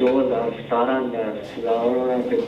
2017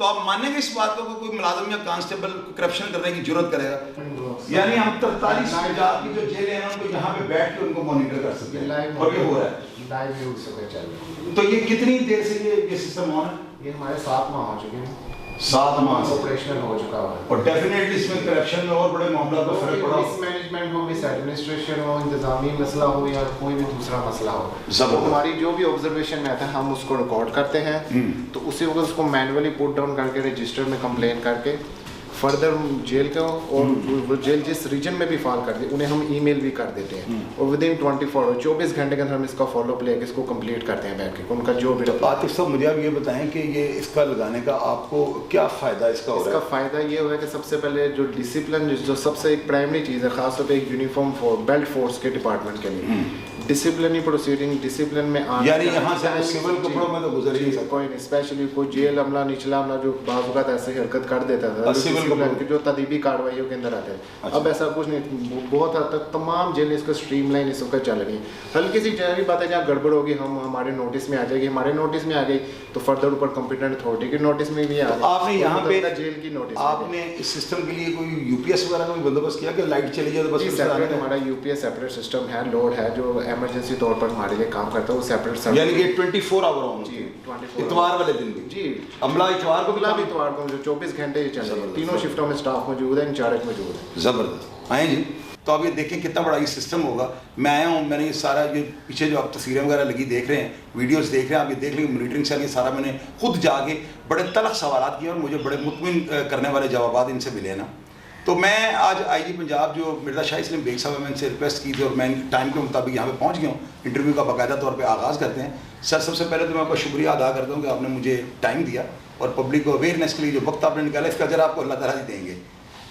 تو آپ مانیں گے اس بات کو کہ کوئی ملازم یا کانسٹیبل کرپشن کرنے کی ضرورت کرے گا؟ یعنی ہم 43 پنجاب کی جو جیلیں ہیں ان کو یہاں پہ بیٹھ کے ان کو مانیٹر کر سکتے ہیں اور یہ ہو رہا ہے لائیو ویو سے چل رہا ہے. تو یہ کتنی دیر سے یہ سسٹم آن ہے؟ یہ ہمارے 7 ماہ ہو چکے ہیں, 7 ماہ سے آپریشنل ہو چکا ہوا ہے. اور ڈیفینیٹلی اس میں کرپشن میں اور بڑے معاملات کا فرق پڑا. مس مینجمنٹ ہو, مس ایڈمنسٹریشن ہو, انتظامی مسئلہ ہو یا کوئی بھی دوسرا مسئلہ ہو, ہماری جو بھی آبزرویشن میں آتا ہے ہم اس کو ریکارڈ کرتے ہیں. تو اسی وقت اس کو مینولی پٹ ڈاؤن کر کے رجسٹر میں کمپلین کر کے فردر جیل کو, اور جیل جس ریجن میں بھی فال کر دی انہیں ہم ای میل بھی کر دیتے ہیں, اور ود ان 24 گھنٹے کے اندر ہم اس کا فالو اپ لے کے اس کو کمپلیٹ کرتے ہیں بیٹھ کے ان کا جو بھی. عاطف صاحب مجھے آپ یہ بتائیں کہ یہ اس کا لگانے کا آپ کو کیا فائدہ اس کا ہو رہا ہے؟ اس کا فائدہ یہ ہوا ہے کہ سب سے پہلے جو ڈسپلن, جو سب سے ایک پرائمری چیز ہے خاص طور پہ ایک یونیفارم بیلٹ فورس کے ڈپارٹمنٹ کے لیے, ڈسپلنری پروسیڈنگ, ڈسپلن میں آنا, یعنی یہاں سے سول کپڑوں میں تو گزر ہی نہیں سکتا کوئی نہیں, اسپیشلی کوئی جیل عملہ نچلا عملہ جو بعض اوقات ایسے حرکت کر دیتا تھا ڈسپلن کی جو تدیبی کارروائیوں کے اندر آتے ہیں. اب ایسا کچھ نہیں, بہت حد تک تمام جیلیں اس کا اسٹریم لائن اس وقت چل رہی ہیں. ہلکی سی جنرل بات ہے جہاں گڑبڑ ہوگی ہم ہمارے نوٹس میں آ جائے گی, ہمارے نوٹس میں آ گئی تو فردر اوپر کمپیٹنٹ اتھارٹی کے نوٹس میں بھی آ جائے. آپ نے یہاں پہ جیل کی نوٹس, آپ نے اس سسٹم کے لیے کوئی یو پی ایس وغیرہ کا بھی بندوبست کیا کہ لائٹ چلی جائے تو بس سیپریٹ ہمارا U P S separate system ہے, لوڈ ہے جو ایمرجنسی طور پر ہمارے لیے کام کرتا ہے, وہ سیپریٹ یعنی کہ 24 آور ہوں جی, اتوار والے دن بھی جی, عملہ اتوار کو بھی اتوار کو جو 24 گھنٹے چل رہی ہے, تینوں شفٹوں میں اسٹاف موجود ہے, انچارج موجود ہے. زبردست. آئیں جی, تو آپ یہ دیکھیں کتنا بڑا یہ سسٹم ہوگا. میں آیا ہوں, میں نے یہ سارا یہ پیچھے جو آپ تصویریں وغیرہ لگی دیکھ رہے ہیں, ویڈیوز دیکھ رہے ہیں, آپ یہ دیکھ لیں مانیٹرنگ سیل, یہ سارا میں نے خود جا کے بڑے تلخ سوالات کیے اور مجھے بڑے مطمئن کرنے والے جوابات ان سے ملے نا. تو میں آج آئی جی پنجاب جو مرزا شاہ اسلم بیگ صاحب, میں ان سے ریکویسٹ کی تھی اور میں ٹائم کے مطابق یہاں پہ پہنچ گیا ہوں. انٹرویو کا باقاعدہ طور پہ آغاز کرتے ہیں. سر سب سے پہلے تو میں آپ کا شکریہ ادا کرتا ہوں کہ آپ نے مجھے ٹائم دیا اور پبلک کو اویئرنیس کے لیے جو وقت آپ نے نکالا اس کا اجر آپ کو اللہ تعالیٰ ہی دیں گے.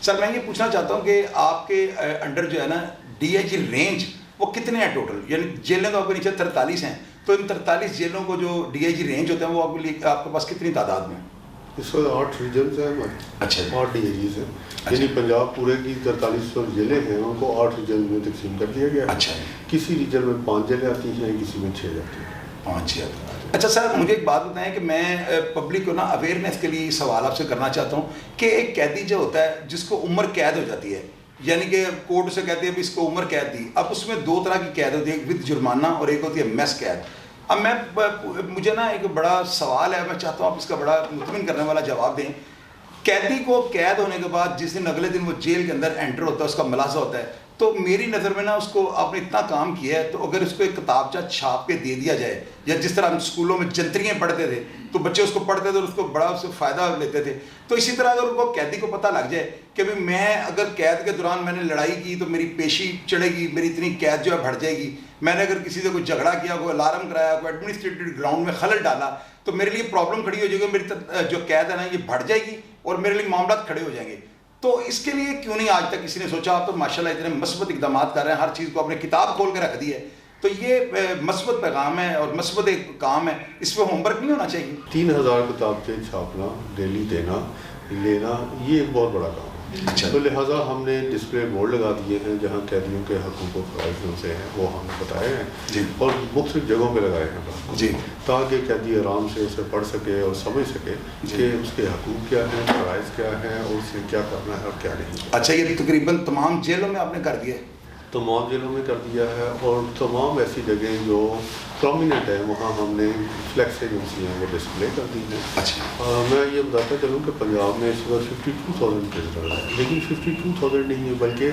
سر میں یہ پوچھنا چاہتا ہوں کہ آپ کے انڈر جو ہے نا ڈی آئی جی رینج وہ کتنے ہیں ٹوٹل؟ یعنی جیلیں تو آپ کے نیچے 43 ہیں, تو ان 43 جیلوں کو جو ڈی آئی جی رینج ہوتے ہیں وہ آپ کے لیے آپ کے پاس کتنی تعداد میں؟ اس وقت 8 ریجنز ہیں ہمارے. اچھا, 8 ڈی اے جیز ہیں. یعنی پنجاب پورے کی 4300 جیلیں ہیں, ان کو 8 ریجن میں تقسیم کر دیا گیا ہے. اچھا, کسی ریجن میں 5 جیلیں آتی ہیں, کسی میں 6 آتی ہیں. 5-6. اچھا سر, مجھے ایک بات بتائیں کہ میں پبلک کو نا اویئرنیس کے لیے سوال آپ سے کرنا چاہتا ہوں کہ ایک قیدی جو ہوتا ہے جس کو عمر قید ہو جاتی ہے, یعنی کہ کورٹ سے کہتے ہیں بھی اس کو عمر قید دی, اب اس میں 2 طرح کی قید ہوتی ہے, ایک ود جرمانہ اور ایک ہوتی ہے میس قید. اب مجھے نا ایک بڑا سوال ہے, میں چاہتا ہوں آپ اس کا بڑا مطمئن کرنے والا جواب دیں. قیدی کو قید ہونے کے بعد جس دن اگلے دن وہ جیل کے اندر انٹر ہوتا ہے, اس کا ملاحظہ ہوتا ہے, تو میری نظر میں نا اس کو آپ نے اتنا کام کیا ہے, تو اگر اس کو ایک کتابچہ چھاپ کے دے دیا جائے, یا جس طرح ہم اسکولوں میں جنتریاں پڑھتے تھے تو بچے اس کو پڑھتے تھے اور اس کو بڑا اس سے فائدہ لیتے تھے, تو اسی طرح اگر ان کو قیدی کو پتہ لگ جائے کہ بھائی میں اگر قید کے دوران میں نے لڑائی کی تو میری پیشی چڑھے گی, میری اتنی قید جو ہے بڑھ جائے گی, میں نے اگر کسی سے کوئی جھگڑا کیا, کوئی الارم کرایا, کوئی ایڈمنسٹریٹو گراؤنڈ میں خلل ڈالا, تو میرے لیے پرابلم کھڑی ہو جائے گی, میری جو قید ہے نا یہ بڑھ جائے گی اور میرے لیے معاملات کھڑے ہو جائیں گے. تو اس کے لیے کیوں نہیں آج تک کسی نے سوچا؟ آپ تو ماشاءاللہ اتنے مثبت اقدامات کر رہے ہیں, ہر چیز کو اپنے کتاب کھول کے رکھ دی ہے, تو یہ مثبت پیغام ہے اور مثبت ایک کام ہے, اس پہ ہوم ورک نہیں ہونا چاہیے؟ 3000 کتابیں چھاپنا, ڈیلی دینا لینا, یہ ایک بہت بڑا کام ہے. تو لہٰذا ہم نے ڈسپلے بورڈ لگا دیے ہیں جہاں قیدیوں کے حقوق و فرائض سے ہیں وہ ہم نے بتائے ہیں, اور مختلف جگہوں پہ لگائے ہیں تاکہ قیدی آرام سے اسے پڑھ سکے اور سمجھ سکے کہ اس کے حقوق کیا ہیں, فرائض کیا ہیں, اور اس نے کیا کرنا ہے اور کیا نہیں. اچھا, یہ تقریباً تمام جیلوں میں آپ نے کر دیا ہے؟ تمام جیلوں میں کر دیا ہے, اور تمام ایسی جگہیں جو پرومیننٹ ہیں وہاں ہم نے فلیکس ایجنسی ہیں وہ ڈسپلے کر دی ہیں. اچھا, میں یہ بتاتا چلوں کہ پنجاب میں اس وقت 52,000 وزٹر ہے, لیکن 52,000 نہیں ہے بلکہ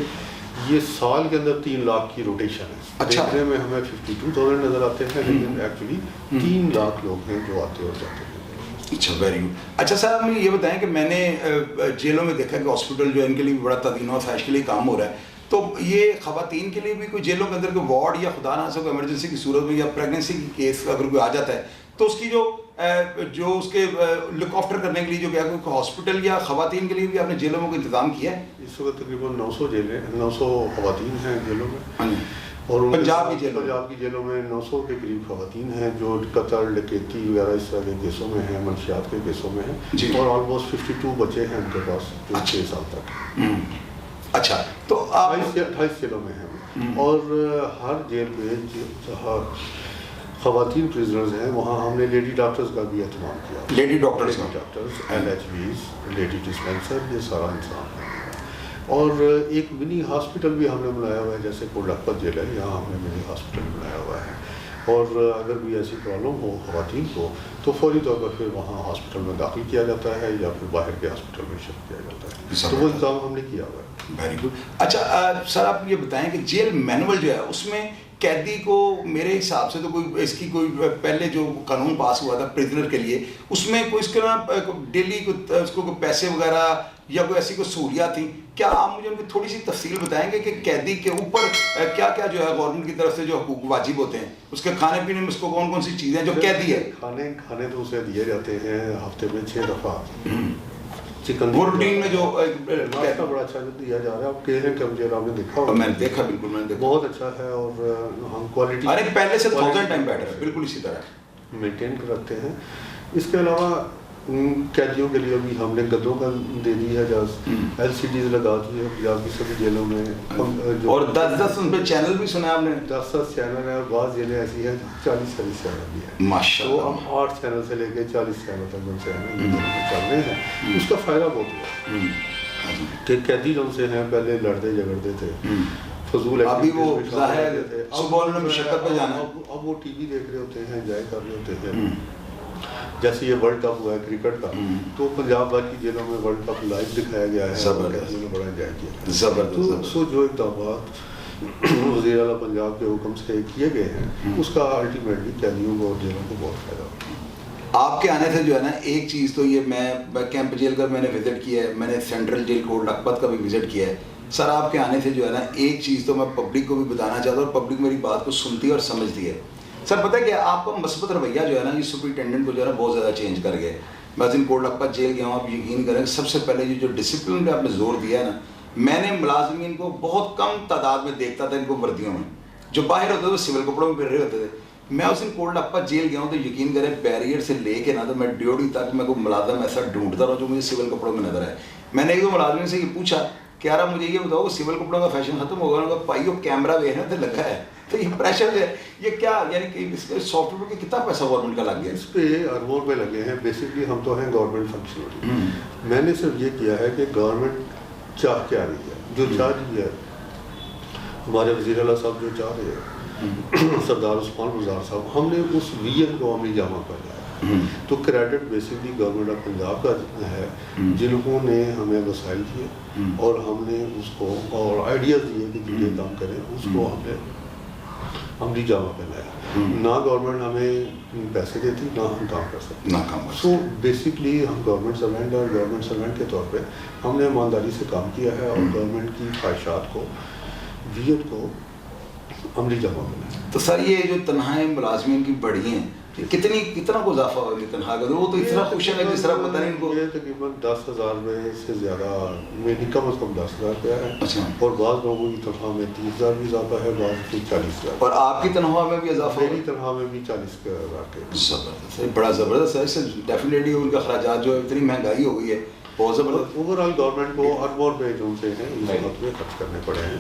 یہ سال کے اندر 3 لاکھ کی روٹیشن ہے. اچھا, دیکھنے میں ہمیں 52,000 نظر آتے ہیں, لیکن ایکچولی 3 لاکھ لوگ ہیں جو آتے اور جاتے ہیں. اچھا, ویری گڈ. اچھا سر, آپ مجھے یہ بتائیں کہ میں نے جیلوں میں دیکھا کہ ہاسپٹل جو ہے ان کے لیے بھی بڑا تدین و خواہش کے لیے کام ہو رہا ہے, تو یہ خواتین کے لیے بھی کوئی جیلوں کے اندر کوئی وارڈ یا خدا نہ کوئی ایمرجنسی کی صورت میں یا پریگننسی کی کیس اگر کوئی آ جاتا ہے تو اس کی جو اس کے لک آفٹر کرنے کے لیے جو کیا کوئی ہاسپٹل یا خواتین کے لیے بھی آپ نے جیلوں میں کوئی انتظام کیا ہے؟ اس وقت تقریباً 900 خواتین ہیں جیلوں میں, اور پنجاب کی جیلوں میں 900 کے قریب خواتین ہیں جو قتل, ڈکیتی وغیرہ اس طرح کے کیسوں میں ہیں, منشیات کے کیسوں میں ہیں, اور آلموسٹ 52 بچے ہیں ان کے پاس جو 6 سال تک. اچھا, تو آپ 28 جیلوں میں ہیں, اور ہر جیل میں خواتین پریزنرز ہیں وہاں ہم نے لیڈی ڈاکٹرز کا بھی اہتمام کیا. Lady doctors LHVs, lady dispenser, یہ سارا انتظام ہے. اور ایک منی ہاسپٹل بھی ہم نے بنایا ہوا ہے، جیسے کوٹ لکھپت جیل ہے، یہاں ہم نے منی ہاسپٹل بنایا ہوا ہے. اور اگر بھی ایسی پرابلم ہو خواتین کو تو فوری طور پر پھر وہاں ہاسپٹل میں داخل کیا جاتا ہے یا پھر باہر کے ہاسپٹل میں شفٹ کیا جاتا ہے. تو وہ انتظام ہم نے کیا ہوا ہے. Very good. اچھا سر آپ یہ بتائیں کہ جیل مینول جو ہے اس میں قیدی کو میرے حساب سے تو کوئی اس کی کوئی پہلے جو قانون پاس ہوا تھا پریزنر کے لیے اس میں کوئی اس کے نا ڈیلی اس کو پیسے وغیرہ یا کوئی ایسی کوئی سہولیات تھیں؟ کیا آپ مجھے ان کی تھوڑی سی تفصیل بتائیں گے کہ قیدی کے اوپر کیا کیا جو ہے گورنمنٹ کی طرف سے جو حقوق واجب ہوتے ہیں، اس کے کھانے پینے میں اس کو کون کون سی چیزیں جو قیدی ہے؟ کھانے تو اسے دیے جاتے ہیں ہفتے میں 6 دفعہ. چکن وہ روٹین میں جو ناشتہ بڑا اچھا دیا جا رہا ہے. آپ کہہ رہے ہیں کہ مجھے آپ نے دیکھا ہوگا. میں نے دیکھا، بالکل میں نے دیکھا، بہت اچھا ہے. اور ہم کوالٹی ارے پہلے سے 1000 ٹائم بیٹر ہے، بالکل اسی طرح مینٹین کر رکھتے ہیں. اس کے علاوہ قیدیوں کے لیے بھی ہم نے گدوں کا دے دی ہے، LCDs لگا دی ہے پنجاب کی سبھی جیلوں میں. اور 10 ان پہ چینل بھی سنا آپ نے؟ 10 چینل ہیں اور بعض جیلیں ایسی ہیں 40 چینل بھی ہیں. ماشاء تو اللہ. ہم 8 چینل سے لے کے 40 چینل تک ان سے چل رہے ہیں. اس کا فائدہ بہت ہوا کہ قیدی جو سے ہیں پہلے لڑتے جھگڑتے تھے، فضول ابھی وہ ظاہر صبح انہوں نے مشقت پہ جانا. اب وہ ٹی وی دیکھ رہے ہوتے ہیں، انجوائے کر رہے ہوتے ہیں. جیسے یہ ورلڈ کپ ہوا ہے کرکٹ کا، تو پنجاب بھر کی جیلوں میں ورلڈ کپ لائیو دکھایا گیا ہے. بڑا انجوائے کیا. زبردست. تو جو اقدامات وزیر اعلیٰ پنجاب کے حکم سے کیے گئے ہیں اس کا الٹیمیٹلی قیدیوں کو اور جیلوں کو بہت فائدہ ہوگا. آپ کے آنے سے جو ہے نا ایک چیز تو یہ میں کیمپ جیل کا میں نے وزٹ کیا ہے، میں نے سینٹرل جیل کوٹ لکھپت کا بھی وزٹ کیا ہے. سر آپ کے آنے سے جو ہے نا ایک چیز تو میں پبلک کو بھی بتانا چاہتا ہوں اور پبلک میری بات کو سنتی ہے اور سمجھتی ہے. سر پتہ ہے کہ آپ کا مثبت رویہ جو ہے نا یہ سپرنٹینڈنٹ کو جو ہے نا بہت زیادہ چینج کر گئے. میں دن کوٹ لکھپت جیل گیا ہوں، آپ یقین کریں سب سے پہلے یہ جو ڈسپلن پہ آپ نے زور دیا ہے نا، میں نے ملازمین کو بہت کم تعداد میں دیکھتا تھا ان کو وردیوں میں، جو باہر ہوتے تھے وہ سول کپڑوں میں پھر رہے ہوتے تھے. میں اس دن کوٹ لکھپت جیل گیا ہوں تو یقین کریں بیریئر سے لے کے نا تو میں ڈیوڑی تک میں کوئی ملازم ایسا ڈھونڈتا رہا جو مجھے سول کپڑوں میں نظر آئے. میں نے ایک دو ملازمین سے یہ پوچھا کہ یار مجھے یہ بتاؤ سول کپڑوں کا فیشن ختم ہوگا؟ انہوں نے کہا بھائی وہ کیمرہ دیکھنے سے لگا ہے. تو یہ پریشر ہے یہ کیا یعنی کہ اس کے سافٹ ویئر کے کتنا پیسہ گورنمنٹ کا لگ گیا؟ اس پہ اربوں روپے لگے ہیں. بیسکلی ہم تو ہیں گورنمنٹ فنکشنری. میں نے صرف یہ کیا ہے کہ گورنمنٹ چاہ کیا رہی ہے، جو چاہ رہی ہے ہمارے وزیر اعلیٰ صاحب جو چاہ رہے ہیں سردار عثمان گزار صاحب، ہم نے اس ویژن کو عملی جامع کر دیا. تو credit basically government of Punjab کا ہے جنہوں نے ہمیں وسائل دیے اور ہم نے اس کو اور آئیڈیاز دیے کہ یہ کام کریں، اس کو ہم نے عملی جامع پہنایا. نہ گورنمنٹ ہمیں پیسے دیتی نہ ہم کام کر سکتے. سو بیسکلی ہم گورنمنٹ سروینٹ اور گورنمنٹ سروینٹ کے طور پہ ہم نے ایمانداری سے کام کیا ہے اور گورنمنٹ کی خواہشات کو ویژن کو عملی جامع بنایا. تو سر یہ جو تنہائیں ملازمین کی بڑھی ہیں کتنا کو اضافہ ہو گیا تنہا کا؟ وہ تو اتنا خوش ہے جس طرح پتہ نہیں ان کو. یہ تقریباً 10,000 میں سے زیادہ میری کم از کم 10,000 روپیہ ہے. اچھا. اور بعض لوگوں کی تنخواہ میں 30,000 بھی اضافہ ہے، بعض کی 40,000. اور آپ کی تنخواہ میں بھی اضافہ؟ میری تنخواہ میں بھی 40,000 کے. زبردست، بڑا زبردست ہے. اس سے ڈیفینیٹلی ان کا اخراجات جو ہے اتنی مہنگائی ہو گئی ہے بہت زبردست. اوور آل گورنمنٹ کو اربوں روپے جو سے ہیں اس وقت میں خرچ کرنے پڑے ہیں.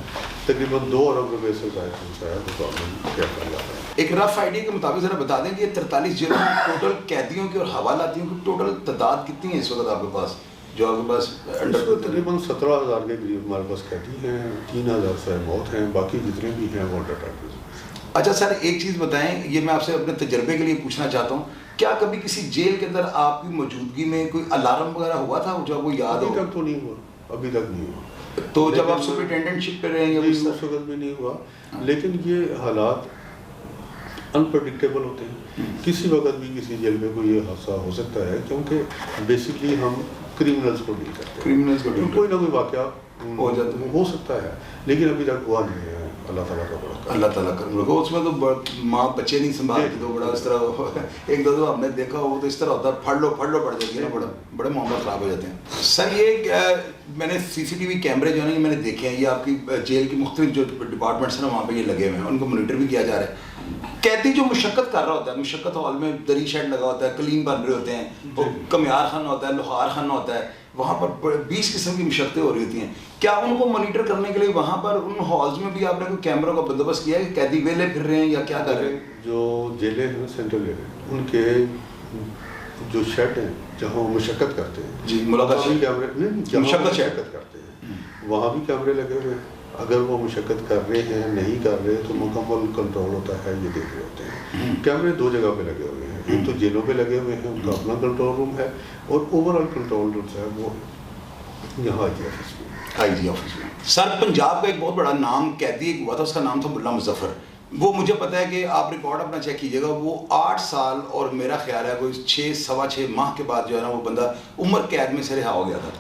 تقریباً 2 ارب روپے سے زائد خرچہ ہے تو گورنمنٹ کیا کر جاتا ہے. ایک رف آئیڈیا کے مطابق ذرا بتا دیں کہ یہ 43 جیلوں میں ٹوٹل قیدیوں کی اور حوالاتیوں کی ٹوٹل تعداد کتنی ہے اس وقت آپ کے پاس جو آپ کے پاس انڈر؟ تقریباً 17,000 کے قریب ہمارے پاس قیدی ہیں، 3,000 سے موت ہیں، باقی جتنے بھی ہیں وہ انڈر ٹریٹمنٹ. اچھا سر ایک چیز بتائیں، یہ میں آپ سے اپنے تجربے کے لیے پوچھنا چاہتا ہوں، کیا کبھی کسی جیل کے اندر آپ کی موجودگی میں کوئی الارم وغیرہ ہوا تھا جو آپ کو یاد ہو؟ ابھی تک تو نہیں ہوا، ابھی تک نہیں ہوا. تو جب آپ سپرنٹینڈنٹ شپ پہ رہیں گے اس وقت بھی نہیں ہوا. لیکن یہ حالات انپریڈکٹیبل ہوتے ہیں. کسی وقت بھی کسی جیل میں کوئی یہ حادثہ ہو سکتا ہے کیونکہ بیسکلی ہم کریمنلز کو ڈیل کرتے ہیں. کریمنلز کو کوئی نہ کوئی واقعہ ہو جاتا ہے، ہو سکتا ہے لیکن ابھی تک ہوا نہیں ہے. اللہ تعالیٰ کا بڑا اللہ تعالیٰ کا اس میں تو ماں بچے نہیں سنبھالتی تو بڑا اس طرح ایک دو ہم نے دیکھا وہ تو اس طرح ہوتا ہے پڑھ لو پڑ جاتی ہے نا، بڑے معاملات خراب ہو جاتے ہیں. سر یہ میں نے CCTV کیمرے جو ہے نا یہ میں نے دیکھے ہیں، یہ آپ کی جیل کی مختلف جو ڈپارٹمنٹس ہیں نا وہاں پہ یہ لگے ہوئے ہیں، ان کو مانیٹر بھی کیا جا رہا ہے. قیدی جو مشقت کر رہا ہوتا ہے, مشقت ہال میں دری شیڈ لگا ہوتا ہے, کلیم بن رہے ہوتے ہیں, کمیار خانہ ہوتا ہے, لوہار خانہ ہوتا ہے, وہاں پر 20 قسم کی مشقتیں ہو رہی ہوتی ہیں. کیا ان کو مانیٹر کرنے کے لیے وہاں پر ان ہالز میں بھی آپ نے کوئی کیمروں کا بندوبست کیا ہے کہ قیدی ویلے پھر رہے ہیں یا کیا کر رہے ہیں؟ جو جیلیں ہیں سینٹرل جیلیں, ان کے جو شیڈ ہیں جہاں وہ مشقت کرتے ہیں, جی ملاقات کیمرے مشقت کرتے ہیں, وہاں بھی کیمرے لگے ہوئے ہیں. اگر وہ مشقت کر رہے ہیں نہیں کر رہے تو مکمل کنٹرول ہوتا ہے, یہ دیکھ رہے ہوتے ہیں. کیمرے 2 جگہ پہ لگے ہوئے ہیں, ایک تو جیلوں پہ لگے ہوئے ہیں, ان کا اپنا کنٹرول روم ہے, اور اوور آل کنٹرول روم ہے وہ یہاں آئی جی آفس میں. آئی جی آفس میں. سر پنجاب کا ایک بہت بڑا نام قیدی ایک ہوا تھا, اس کا نام تھا ملا مظفر. وہ مجھے پتا ہے کہ آپ ریکارڈ اپنا چیک کیجیے گا, وہ 8 سال اور میرا خیال ہے کوئی 6 ماہ کے بعد جو ہے نا وہ بندہ عمر قید میں سے رہا ہو گیا تھا.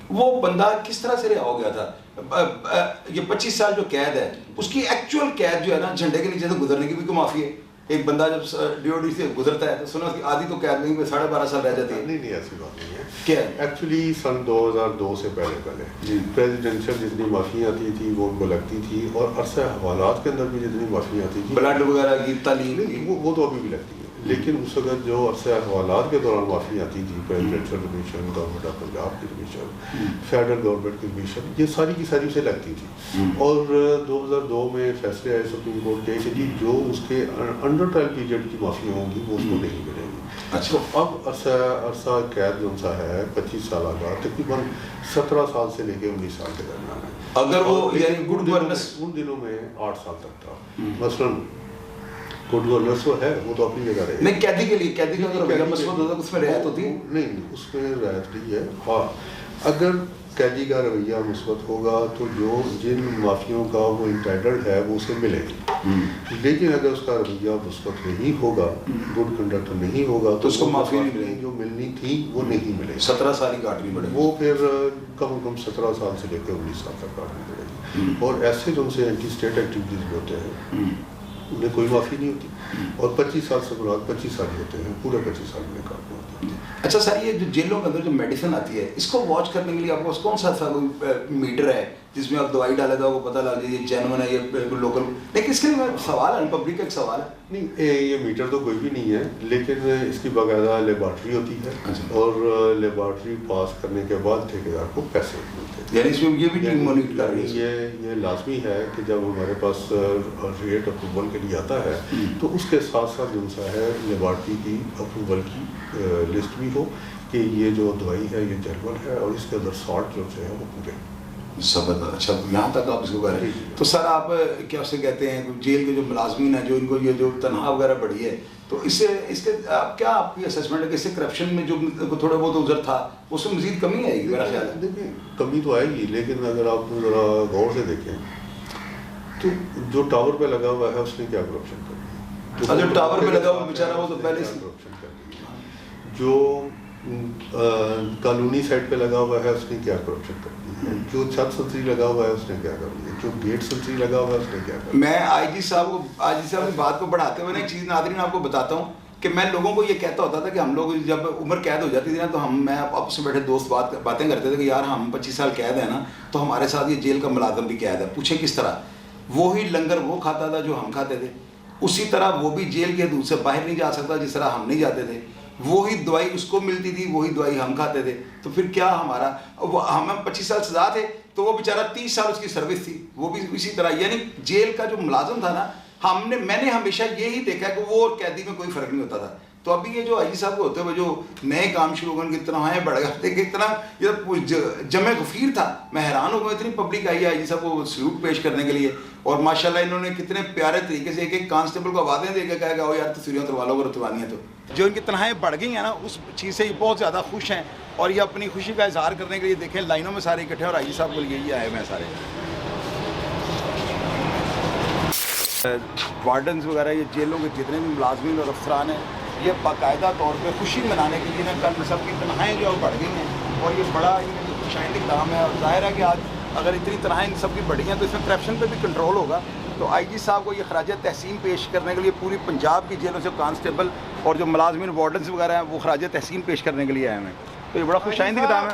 وہ بندہ کس طرح سے رہا ہو گیا تھا؟ یہ 25 سال جو قید ہے اس کی ایکچوئل قید جو ہے نا جھنڈے کے نیچے سے گزرنے کی بھی کوئی معافی ہے. ایک بندہ جب ڈیوٹی سے گزرتا ہے تو سنا اس کی آدھی تو قید نہیں 12.5 سال رہ جاتی ہے. نہیں ایسی بات نہیں ہے. کیا ایکچولی سن 2002 سے پہلے پریزیڈینشل جتنی معافیاں آتی تھی وہ ان کو لگتی تھی, اور عرصہ حوالات کے اندر بھی جتنی معافیاں آتی تھی, بلڈ وغیرہ کی تعلیم وہ تو ابھی بھی لگتی ہے. لیکن اس وقت جو عرصہ حوالات کے دوران معافی آتی تھی, presidential commission, government of Punjab کی کمیشن, فیڈرل گورنمنٹ کی کمیشن, یہ ساری کی ساری اسے لگتی تھی. اور 2002 میں فیصلے آئے سپریم کورٹ کے کہ جی جو اس کے انڈر ٹرائل پیریڈ کی معافیاں ہوں گی وہ اس کو نہیں ملیں گی. تو اب عرصہ قید جو سا ہے 25 سال کا, تقریباً 17 سال سے لے کے 19 سال کے درمیان ہے. اگر وہ یعنی گڈ گورننس ان دنوں میں 8 سال تک تھا. مثلاً گڈ گورننس وہ ہے, وہ تو اپنی جگہ رہے. نہیں قیدی کے لیے, قیدی کا اگر رویہ مثبت ہوتا ہے اس میں رعایت ہوتی ہے. نہیں اس میں رعایت نہیں ہے. ہاں اگر قیدی کا رویہ مثبت ہوگا تو جو جن معافیوں کا وہ انٹائٹلڈ ہے وہ اسے ملے گی. لیکن اگر اس کا رویہ مثبت نہیں ہوگا, گڈ کنڈکٹ نہیں ہوگا تو اس کو معافی نہیں ملے گی. جو ملنی تھی وہ نہیں ملے گی. 17 سال ہی کاٹنی پڑے گی. وہ پھر کم کم 17 سال سے لے کے 19 سال تک کاٹنی پڑے گی. اور ایسے جو ان سے اینٹی اسٹیٹ ایکٹیویٹیز بھی ہوتے ہیں انہیں کوئی معافی نہیں ہوتی. اور 25 سال سے مراد 25 سال ہی ہوتے ہیں, پورے 25 سال میں کاٹنا ہوتا ہے. اچھا سر, یہ جو جیلوں کے اندر جو میڈیسن آتی ہے اس کو واچ کرنے کے لیے آپ کو کون سا کوئی میٹر ہے جس میں آپ دوائی ڈالے تو آپ کو پتہ لگ جائے یہ جینون ہے, یہ بالکل لوکل؟ لیکن اس کے لیے سوال ہے, پبلک کا ایک سوال ہے. نہیں یہ میٹر تو کوئی بھی نہیں ہے, لیکن اس کی باقاعدہ لیبارٹری ہوتی ہے, اور لیبارٹری پاس کرنے کے بعد ٹھیکیدار کو پیسے ملتے ہیں. یعنی اس میں یہ بھی ٹیم مانیٹر کر رہی ہے. یہ لازمی ہے کہ جب ہمارے پاس ریٹ اپروول کے لیے آتا ہے تو اس کے ساتھ ساتھ جو سا ہے لیبارٹری کی اپروول کی لسٹ بھی ہو کہ یہ جو دوائی ہے یہ جرمن ہے اور اس کے اندر سالٹ جو ہے وہ پورے. اچھا یہاں تک آپ اس کو کریں. تو سر آپ کیا اسے کہتے ہیں جیل کے جو ملازمین ہیں جو ان کو یہ جو تنخواہ وغیرہ بڑھی ہے تو اس کے آپ کیا آپ کی اسسمنٹ ہے کہ اس سے کرپشن میں جو تھوڑا بہت ازر تھا اس سے مزید کمی آئے گی؟ میرا خیال ہے دیکھیں کمی تو آئے گی, لیکن اگر آپ ذرا غور سے دیکھیں تو جو ٹاور پہ لگا ہوا ہے اس نے کیا کرپشن کر دی؟ جو ٹاور پہ لگا ہوا بیچارہ وہ تو پہلے سے کرپشن کر دی. جو قانونی سائٹ پہ لگا ہوا ہے اس نے کیا کرپشن کر دی, جو چھت سنتری لگا ہوا ہے اس نے کیا کر دیا, جو گیٹ سنتری لگا ہوا ہے اس نے کیا کر دیا. میں آئی جی صاحب کی بات کو بڑھاتے ہوئے ایک چیز ناظرین آپ کو بتاتا ہوں کہ میں لوگوں کو یہ کہتا ہوتا تھا کہ ہم لوگ جب عمر قید ہو جاتی تھی نا تو میں آپس میں بیٹھے دوست باتیں کرتے تھے کہ یار ہم 25 سال قید ہیں نا تو ہمارے ساتھ یہ جیل کا ملازم بھی قید ہے. پوچھیں کس طرح؟ وہی لنگر وہ کھاتا تھا جو ہم کھاتے تھے, اسی طرح وہ بھی جیل کے حدود سے باہر نہیں جا سکتا جس طرح ہم نہیں جاتے تھے. وہی دوائی اس کو ملتی تھی, وہی دوائی ہم کھاتے تھے. تو پھر کیا ہمارا ہمیں 25 سال سزا تھے تو وہ بیچارہ 30 سال اس کی سروس تھی, وہ بھی اسی طرح. یعنی جیل کا جو ملازم تھا نا میں نے ہمیشہ یہی دیکھا کہ وہ اور قیدی میں کوئی فرق نہیں ہوتا تھا. تو ابھی یہ جو آئی جی صاحب کو ہوتے ہوئے جو نئے کام شروع ہونے کی تنخواہیں بڑھ گئے کہ اتنا یہ جمع غفیر تھا. میں حیران ہو گیا, اتنی پبلک آئی ہے آئی جی صاحب کو سلوٹ پیش کرنے کے لیے. اور ماشاءاللہ انہوں نے کتنے پیارے طریقے سے ایک ایک کانسٹیبل کو آوازیں دے کے کہا کہ او یار تصویریں اتروا لو, اتروانی ہے. تو جو ان کی تنخواہیں بڑھ گئی ہیں نا اس چیز سے یہ بہت زیادہ خوش ہیں, اور یہ اپنی خوشی کا اظہار کرنے کے لیے دیکھیں لائنوں میں سارے اکٹھے, اور آئی جی صاحب کو لیے یہ آئے ہوئے ہیں سارے وارڈنز وغیرہ. یہ جیلوں کے جتنے بھی ملازمین اور افسران ہیں یہ باقاعدہ طور پہ خوشی منانے کے لیے کل سب کی تنخواہیں جو بڑھ گئی ہیں, اور یہ بڑا خوشائندہ اقدام ہے. اور ظاہر ہے کہ آج اگر اتنی تنخواہیں سب کی بڑھی ہیں تو اس میں کرپشن پہ بھی کنٹرول ہوگا. تو آئی جی صاحب کو یہ خراج تحسین پیش کرنے کے لیے پوری پنجاب کی جیلوں سے کانسٹیبل اور جو ملازمین وارڈنز وغیرہ ہیں وہ خراج تحسین پیش کرنے کے لیے آئے ہیں. تو یہ بڑا خوشائندہ اقدام ہے.